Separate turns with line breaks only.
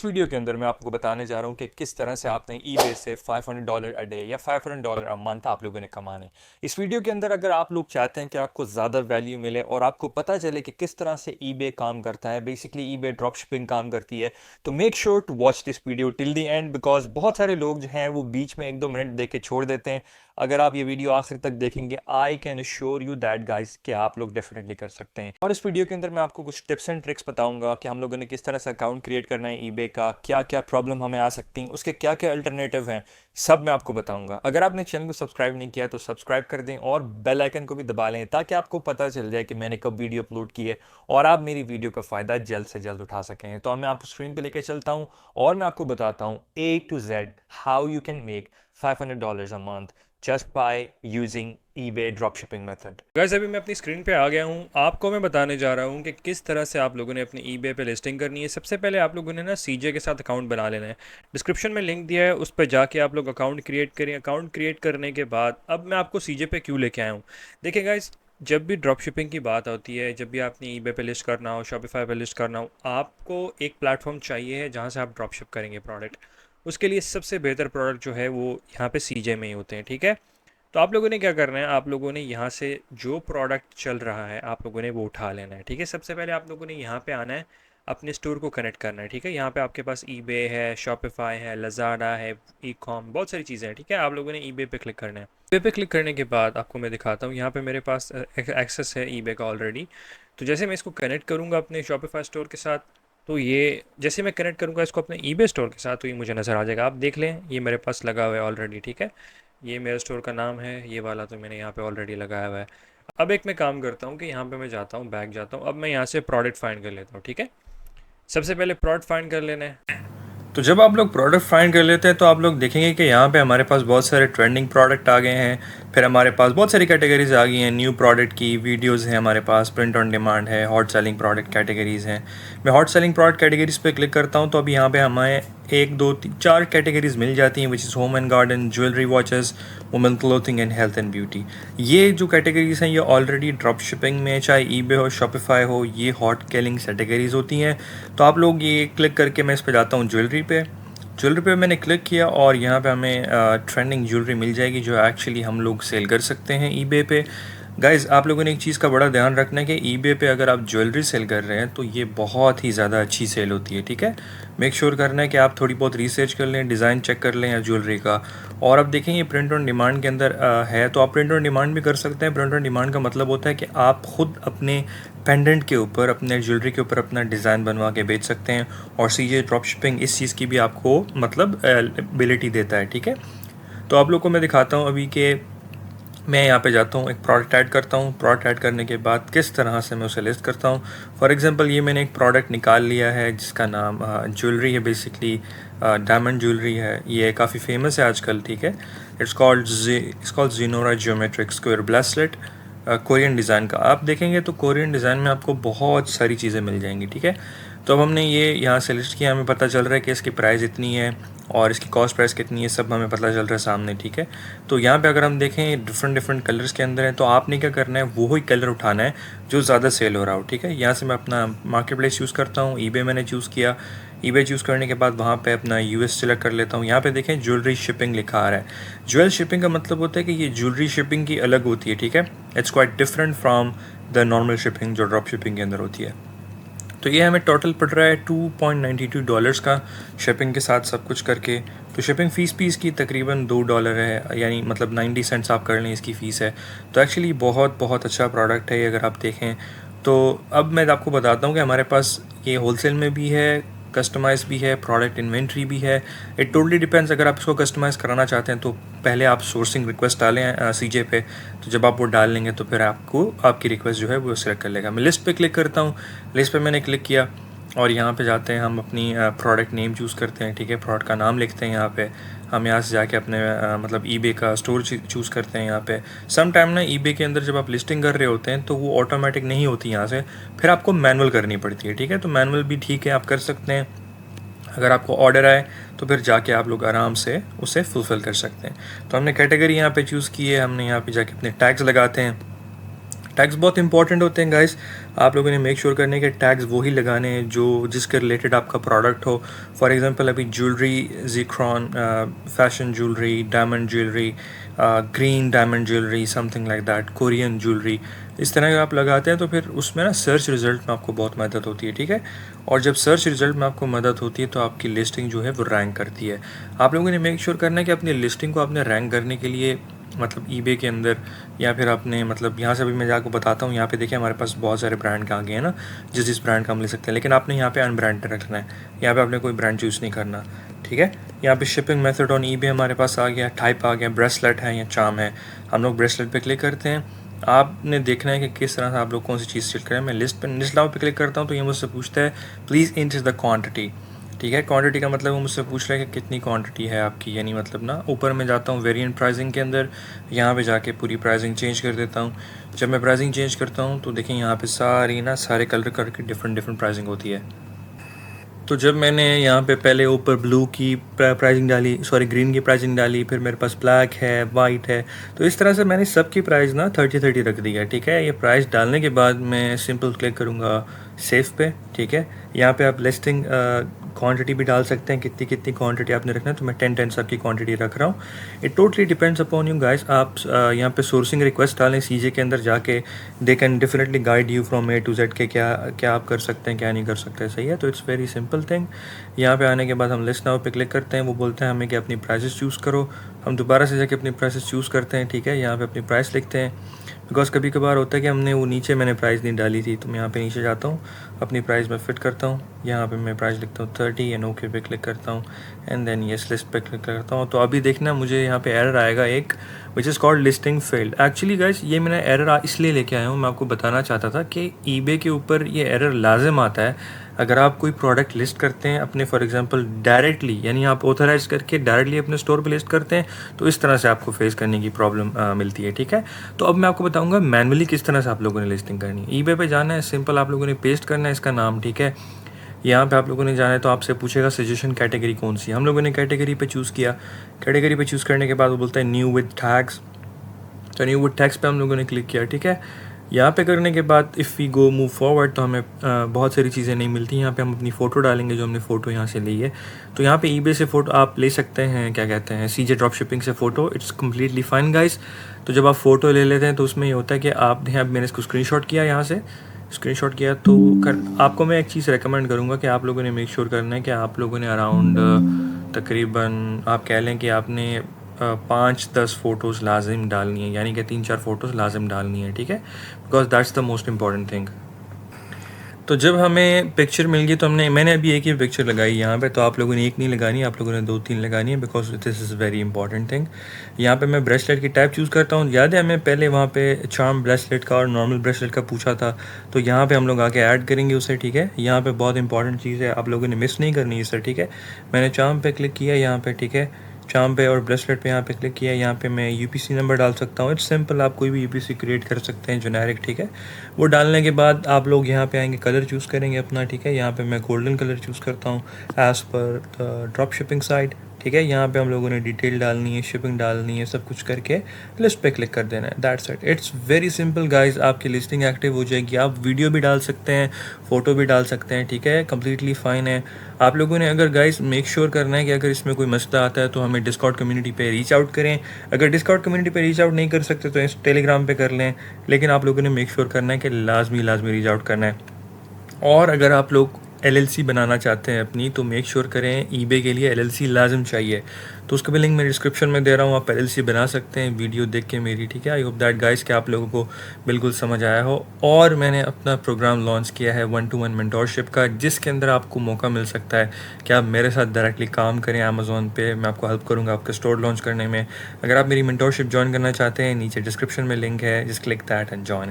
इस वीडियो के अंदर मैं आपको बताने जा रहा हूँ कि किस तरह से आपने ईबे से $500 अ डे या $500 अ मंथ आप लोगों ने कमाने। इस वीडियो के अंदर अगर आप लोग चाहते हैं कि आपको ज़्यादा वैल्यू मिले और आपको पता चले कि किस तरह से ईबे काम करता है, बेसिकली ईबे ड्रॉप शिपिंग काम करती है, तो make sure to watch this video till the end, because बहुत सारे लोग जो हैं वो बीच में 1-2 मिनट देख के छोड़ देते हैं। अगर आप ये वीडियो आखिर तक देखेंगे, I can assure you that guys कि आप लोग डेफिनेटली कर सकते हैं। और इस वीडियो के अंदर मैं आपको कुछ टिप्स एंड ट्रिक्स बताऊंगा कि हम लोगों ने किस तरह से अकाउंट क्रिएट करना है ईबे का, क्या क्या प्रॉब्लम हमें आ सकती हैं, उसके क्या क्या अल्टरनेटिव हैं, सब मैं आपको बताऊंगा। अगर आपने चैनल को सब्सक्राइब नहीं किया तो सब्सक्राइब कर दें और बेल आइकन को भी दबा लें ताकि आपको पता चल जाए कि मैंने कब वीडियो अपलोड की है और आप मेरी वीडियो का फ़ायदा जल्द से जल्द उठा सकें। तो मैं आपको स्क्रीन पे लेके चलता हूँ और मैं आपको बताता हूँ A to Z how you can make $500 a month just by using eBay dropshipping method। Guys अभी मैं अपनी स्क्रीन पे आ गया हूँ। आपको मैं बताने जा रहा हूँ कि किस तरह से आप लोगों ने अपनी eBay पे लिस्टिंग करनी है। सबसे पहले आप लोगों ने ना CJ के साथ अकाउंट बना लेना है। डिस्क्रिप्शन में लिंक दिया है, उस पर जाके आप लोग अकाउंट क्रिएट करें। अकाउंट क्रिएट करने के बाद अब मैं आपको CJ पे क्यों लेके आया हूँ। देखिए गाइस, जब भी ड्रॉप शिपिंग की बात होती है, जब भी आपने eBay पे लिस्ट करना हो, शॉपिफाई पे लिस्ट करना हो, आपको एक प्लेटफॉर्म चाहिए है जहाँ से आप ड्रॉप शिप करेंगे प्रोडक्ट। उसके लिए सबसे बेहतर प्रोडक्ट जो है वो यहाँ पे CJ में ही होते हैं, ठीक है। तो आप लोगों ने क्या करना है, आप लोगों ने यहाँ से जो प्रोडक्ट चल रहा है आप लोगों ने वो उठा लेना है, ठीक है। सबसे पहले आप लोगों ने यहाँ पे आना है, अपने स्टोर को कनेक्ट करना है, ठीक है। यहाँ पे आपके पास ईबे है, शॉपिफाई है, लजाडा है, ई कॉम, बहुत सारी चीज़ें हैं, ठीक है। आप लोगों ने ईबे पे क्लिक करना है। ईबे पे क्लिक करने के बाद आपको मैं दिखाता हूँ, यहाँ पे मेरे पास एक्सेस है ईबे का ऑलरेडी। तो जैसे मैं इसको कनेक्ट करूँगा अपने शॉपिफाई स्टोर के साथ, तो ये जैसे मैं कनेक्ट करूँगा इसको अपने ईबे स्टोर के साथ, तो ये मुझे नज़र आ जाएगा। आप देख लें, ये मेरे पास लगा हुआ है ऑलरेडी, ठीक है। ये मेरे स्टोर का नाम है, ये वाला तो मैंने यहाँ पे ऑलरेडी लगाया हुआ है। अब एक मैं काम करता हूँ कि यहाँ पे मैं जाता हूँ, बैक जाता हूँ। अब मैं यहाँ से प्रोडक्ट फाइंड कर लेता हूँ, ठीक है। सबसे पहले प्रोडक्ट फाइंड कर लेना है। तो जब आप लोग प्रोडक्ट फाइंड कर लेते हैं तो आप लोग देखेंगे कि यहाँ पे हमारे पास बहुत सारे ट्रेंडिंग प्रोडक्ट आ गए हैं। फिर हमारे पास बहुत सारी कैटेगरीज आ गई हैं न्यू प्रोडक्ट की। वीडियोस हैं हमारे पास, प्रिंट ऑन डिमांड है, हॉट सेलिंग प्रोडक्ट कैटेगरीज हैं। मैं हॉट सेलिंग प्रोडक्ट कैटेगरीज पे क्लिक करता हूँ तो अभी यहाँ पे हमें 1 2 3 4 कैटेगरीज मिल जाती हैं, which is home and garden, jewellery, watches, women clothing and health and beauty. ये जो कैटेगरीज हैं ये ऑलरेडी ड्रॉप शिपिंग में, चाहे ईबे हो, शॉपिफाई हो, ये हॉट सेलिंग कैटेगरीज होती हैं। तो आप लोग ये क्लिक करके, मैं इस पर जाता हूँ ज्वेलरी पे। ज्वेलरी पे मैंने क्लिक किया और यहाँ पे हमें ट्रेंडिंग ज्वेलरी मिल जाएगी जो एक्चुअली हम लोग सेल कर सकते हैं ईबे पे। गाइज़ आप लोगों ने एक चीज़ का बड़ा ध्यान रखना है कि ईबे पे अगर आप ज्वेलरी सेल कर रहे हैं तो ये बहुत ही ज़्यादा अच्छी सेल होती है, ठीक है। मेक श्योर करना है कि आप थोड़ी बहुत रिसर्च कर लें, डिज़ाइन चेक कर लें या ज्वेलरी का। और अब देखें ये प्रिंट ऑन डिमांड के अंदर है, तो आप प्रिंट ऑन डिमांड भी कर सकते हैं। प्रिंट ऑन डिमांड का मतलब होता है कि आप ख़ुद अपने पेंडेंट के ऊपर, अपने ज्वेलरी के ऊपर अपना डिज़ाइन बनवा के बेच सकते हैं। और CJ ड्रॉप शिपिंग इस चीज़ की भी आपको मतलब एबिलिटी देता है, ठीक है। तो आप लोग को मैं दिखाता हूँ अभी कि मैं यहाँ पे जाता हूँ, एक प्रोडक्ट ऐड करता हूँ। प्रोडक्ट ऐड करने के बाद किस तरह से मैं उसे लिस्ट करता हूँ। फॉर एग्जांपल ये मैंने एक प्रोडक्ट निकाल लिया है जिसका नाम ज्वेलरी है, बेसिकली डायमंड ज्वेलरी है। ये काफ़ी फेमस है आजकल, ठीक है। It's called Zinora geometric square bracelet, Korean design का। आप देखेंगे तो कोरियन डिज़ाइन में आपको बहुत सारी चीज़ें मिल जाएंगी, ठीक है। तो अब हमने ये यहाँ से लिस्ट किया, हमें पता चल रहा है कि इसकी प्राइस इतनी है और इसकी कॉस्ट प्राइस कितनी है, सब हमें पता चल रहा है सामने, ठीक है। तो यहाँ पे अगर हम देखें डिफरेंट कलर्स के अंदर है, तो आपने क्या करना है, वो ही कलर उठाना है जो ज़्यादा सेल हो रहा हो, ठीक है। यहाँ से मैं अपना मार्केट प्लेस चूज़ करता हूँ, ईबे मैंने चूज़ किया। ईबे चूज़ करने के बाद वहाँ पे अपना US सेलेक्ट कर लेता हूँ। यहाँ पे देखें ज्वेलरी शिपिंग लिखा आ रहा है। ज्वेल शिपिंग का मतलब होता है कि ये ज्वेलरी शिपिंग की अलग होती है, ठीक है। It's quite different from the normal shipping जो ड्रॉप शिपिंग के अंदर होती है। तो ये हमें टोटल पड़ रहा है $2.92 का शिपिंग के साथ सब कुछ करके। तो शिपिंग फ़ीस भी इसकी तकरीबन $2 है, यानी मतलब 90 सेंट्स आप कर लें इसकी फ़ीस है। तो एक्चुअली बहुत बहुत अच्छा प्रोडक्ट है ये अगर आप देखें। तो अब मैं आपको बताता हूँ कि हमारे पास ये होलसेल में भी है, कस्टमाइज़ भी है, प्रोडक्ट इन्वेंट्री भी है। It totally depends. अगर आप इसको कस्टमाइज़ कराना चाहते हैं तो पहले आप सोर्सिंग रिक्वेस्ट डालें CJ पे। तो जब आप वो डाल लेंगे तो फिर आपको आपकी रिक्वेस्ट जो है वो सेलेक्ट कर लेगा। मैं लिस्ट पे क्लिक करता हूँ। लिस्ट पे मैंने क्लिक किया और यहाँ पे जाते हैं, हम अपनी प्रोडक्ट नेम चूज़ करते हैं, ठीक है। प्रोडक्ट का नाम लिखते हैं यहाँ पे। हम यहाँ से जाके अपने मतलब ईबे का स्टोर चूज़ करते हैं यहाँ पे। सम टाइम ना ईबे के अंदर जब आप लिस्टिंग कर रहे होते हैं तो वो ऑटोमेटिक नहीं होती यहाँ से, फिर आपको मैनुअल करनी पड़ती है, ठीक है। तो मैनुअल भी ठीक है, आप कर सकते हैं। अगर आपको ऑर्डर आए तो फिर जाके आप लोग आराम से उसे फुलफ़िल कर सकते हैं। तो हमने कैटेगरी यहाँ पे चूज़ की है, हमने यहाँ पे जाके अपने टैग्स लगाते हैं। टैग्स बहुत इंपॉर्टेंट होते हैं गाइस। आप लोगों ने मेक श्योर करने के टैग्स वही लगाने हैं जो जिसके रिलेटेड आपका प्रोडक्ट हो। फॉर एग्जांपल अभी jewellery, zircon fashion jewellery, diamond jewellery, green diamond jewellery, something like that, Korean jewellery, इस तरह का आप लगाते हैं तो फिर उसमें ना सर्च रिज़ल्ट में आपको बहुत मदद होती है, ठीक है। और जब सर्च रिज़ल्ट में आपको मदद होती है तो आपकी लिस्टिंग जो है वो रैंक करती है। आप लोगों ने मेक श्योर करना है कि अपनी लिस्टिंग को आपने रैंक करने के लिए मतलब ईबे के अंदर या फिर आपने मतलब यहाँ से भी मैं आपको बताता हूँ। यहाँ पे देखिए हमारे पास बहुत सारे ब्रांड आ गए हैं ना, जिस ब्रांड का हम ले सकते हैं, लेकिन आपने यहाँ पे अनब्रांडेड रखना है। यहाँ पे आपने कोई ब्रांड चूज़ नहीं करना, ठीक है। यहाँ पे शिपिंग मेथड ऑन ईबे हमारे पास आ गया, टाइप आ गया, ब्रेसलेट है या चार्म है। हम लोग ब्रेसलेट पे क्लिक करते हैं। आपने देखना है कि किस तरह से आप लोग कौन सी चीज़ सिलेक्ट करें। मैं लिस्ट नाउ पे क्लिक करता हूँ तो ये मुझसे पूछता है प्लीज़ एंटर द क्वांटिटी, ठीक है। क्वांटिटी का मतलब वो मुझसे पूछ रहा है कि कितनी क्वांटिटी है आपकी, यानी मतलब ना ऊपर मैं जाता हूँ वेरिएंट प्राइसिंग के अंदर, यहाँ पे जाके पूरी प्राइसिंग चेंज कर देता हूँ। जब मैं प्राइसिंग चेंज करता हूँ तो देखिए यहाँ पे सारे कलर करके डिफरेंट प्राइसिंग होती है। तो जब मैंने यहाँ पे पहले ऊपर ब्लू की प्राइसिंग डाली, सॉरी ग्रीन की प्राइसिंग डाली, फिर मेरे पास ब्लैक है, वाइट है, तो इस तरह से मैंने सबकी प्राइस ना 30 रख दी है, ठीक है। ये प्राइस डालने के बाद मैं सिंपल क्लिक करूँगा सेव पे, ठीक है। यहाँ पे आप लिस्टिंग क्वांटिटी भी डाल सकते हैं, कितनी कितनी क्वांटिटी आपने रखना है, तो मैं 10 सबकी क्वांटिटी रख रहा हूँ। It totally depends upon you guys. आप यहाँ पे सोर्सिंग रिक्वेस्ट डालें सीजे के अंदर जाके, they can definitely guide you from A to Z के क्या क्या आप कर सकते हैं, क्या नहीं कर सकते, सही है। तो इट्स वेरी सिंपल थिंग। यहाँ पे आने के बाद हम लिस्ट नाउ पे क्लिक करते हैं, वो बोलते हैं हमें कि अपनी प्राइसेस चूज़ करो। हम दोबारा से जाके अपनी प्राइसेस चूज़ करते हैं, ठीक है। यहाँ पे अपनी प्राइस लिखते हैं, बिकॉज़ कभी कभार होता है कि हमने वो नीचे मैंने प्राइस नहीं डाली थी, तो मैं यहाँ पे नीचे जाता हूँ, अपनी प्राइस में फिट करता हूँ। यहाँ पे मैं प्राइस लिखता हूँ 30 एंड ओके पे क्लिक करता हूँ एंड देन येस लिस्ट पे क्लिक करता हूँ। तो अभी देखना मुझे यहाँ पे एरर आएगा एक, which is called listing failed. Actually guys ये मैंने एरर इसलिए लेके आया हूँ, मैं आपको बताना चाहता था कि ईबे के ऊपर ये एरर लाजिम आता है अगर आप कोई प्रोडक्ट लिस्ट करते हैं अपने, फॉर एग्जांपल डायरेक्टली, यानी आप ऑथराइज करके डायरेक्टली अपने स्टोर पे लिस्ट करते हैं, तो इस तरह से आपको फेस करने की प्रॉब्लम मिलती है, ठीक है। तो अब मैं आपको बताऊंगा मैनुअली किस तरह से आप लोगों ने लिस्टिंग करनी है। ईबे पे जाना है, सिंपल आप लोगों ने पेस्ट करना है इसका नाम, ठीक है। यहाँ पे आप लोगों ने जाना है तो आपसे पूछेगा सजेशन कैटेगरी कौन सी। हम लोगों ने कैटेगरी पे चूज़ किया। कैटेगरी पे चूज़ करने के बाद वो बोलता है न्यू विद टैग्स, तो न्यू विद टैग्स पे हम लोगों ने क्लिक किया, ठीक है। यहाँ पे करने के बाद if we go move forward तो हमें बहुत सारी चीज़ें नहीं मिलती। यहाँ पे हम अपनी फ़ोटो डालेंगे, जो हमने फ़ोटो यहाँ से ली है। तो यहाँ पे ईबे से फ़ोटो आप ले सकते हैं, क्या कहते हैं, सीजे ड्रॉप शिपिंग से photo, it's completely fine guys. तो जब आप फ़ोटो ले लेते हैं तो उसमें ये होता है कि आप यहाँ मैंने इसको स्क्रीनशॉट किया, यहाँ से स्क्रीनशॉट किया तो आपको मैं एक चीज़ रेकमेंड करूँगा कि आप लोगों ने मेक श्योर करना है कि आप लोगों ने अराउंड तकरीबन आप कह लें कि आपने 5-10 फ़ोटोज़ लाजिम डालनी है, यानी कि 3-4 फ़ोटोज़ लाजिम डालनी है, ठीक है, because that's the most important thing. तो जब हमें पिक्चर मिल गई तो मैंने अभी एक ही पिक्चर लगाई यहाँ पे, तो आप लोगों ने एक नहीं लगानी, आप लोगों ने 2-3 लगानी है, because this is very important thing. यहाँ पे मैं ब्रेसलेट की टाइप चूज़ करता हूँ। याद है हमें पहले वहाँ पे चार्म ब्रेसलेट का और नॉर्मल ब्रेसलेट का पूछा था, तो यहाँ पे हम लोग आके ऐड करेंगे उसे, ठीक है। यहाँ पे बहुत इंपॉर्टेंट चीज़ है, आप लोगों ने मिस नहीं करनी है सर, ठीक है। मैंने चार्म पे क्लिक किया यहाँ पे, ठीक है, चार्म पे और ब्रेसलेट पे यहाँ पे क्लिक किया। यहाँ पे मैं यूपीसी नंबर डाल सकता हूँ, इट्स सिंपल, आप कोई भी यूपीसी क्रिएट कर सकते हैं जेनेरिक, ठीक है। वो डालने के बाद आप लोग यहाँ पे आएंगे, कलर चूज़ करेंगे अपना, ठीक है। यहाँ पे मैं गोल्डन कलर चूज़ करता हूँ as per the drop shipping site, ठीक है। यहाँ पे हम लोगों ने डिटेल डालनी है, शिपिंग डालनी है, सब कुछ करके लिस्ट पे क्लिक कर देना है, that's it. It's very simple guys, आपकी लिस्टिंग एक्टिव हो जाएगी। आप वीडियो भी डाल सकते हैं, फ़ोटो भी डाल सकते हैं, ठीक है, कम्प्लीटली फ़ाइन है। आप लोगों ने अगर गाइस मेक श्योर करना है कि अगर इसमें कोई मसला आता है तो हमें डिस्कॉर्ड कम्युनिटी पे रीच आउट करें। अगर डिस्कॉर्ड कम्युनिटी पे रीच आउट नहीं कर सकते तो इस टेलीग्राम पे कर लें, लेकिन आप लोगों ने मेक श्योर करना है कि लाजमी रीच आउट करना है। और अगर आप लोग एलएलसी बनाना चाहते हैं अपनी, तो मेक श्योर करें ईबे के लिए एलएलसी लाजिम चाहिए, तो उसका भी लिंक मैं डिस्क्रिप्शन में दे रहा हूँ, आप एलएलसी बना सकते हैं वीडियो देख के मेरी, ठीक है। आई होप दैट गाइस कि आप लोगों को बिल्कुल समझ आया हो। और मैंने अपना प्रोग्राम लॉन्च किया है 1-to-1 मेंटोरशिप का, जिसके अंदर आपको मौका मिल सकता है कि आप मेरे साथ डायरेक्टली काम करें अमेज़ॉन पे। मैं आपको हेल्प करूँगा आपके स्टोर लॉन्च करने में। अगर आप मेरी मेंटोरशिप ज्वाइन करना चाहते हैं, नीचे डिस्क्रिप्शन में लिंक है, just click that and join it.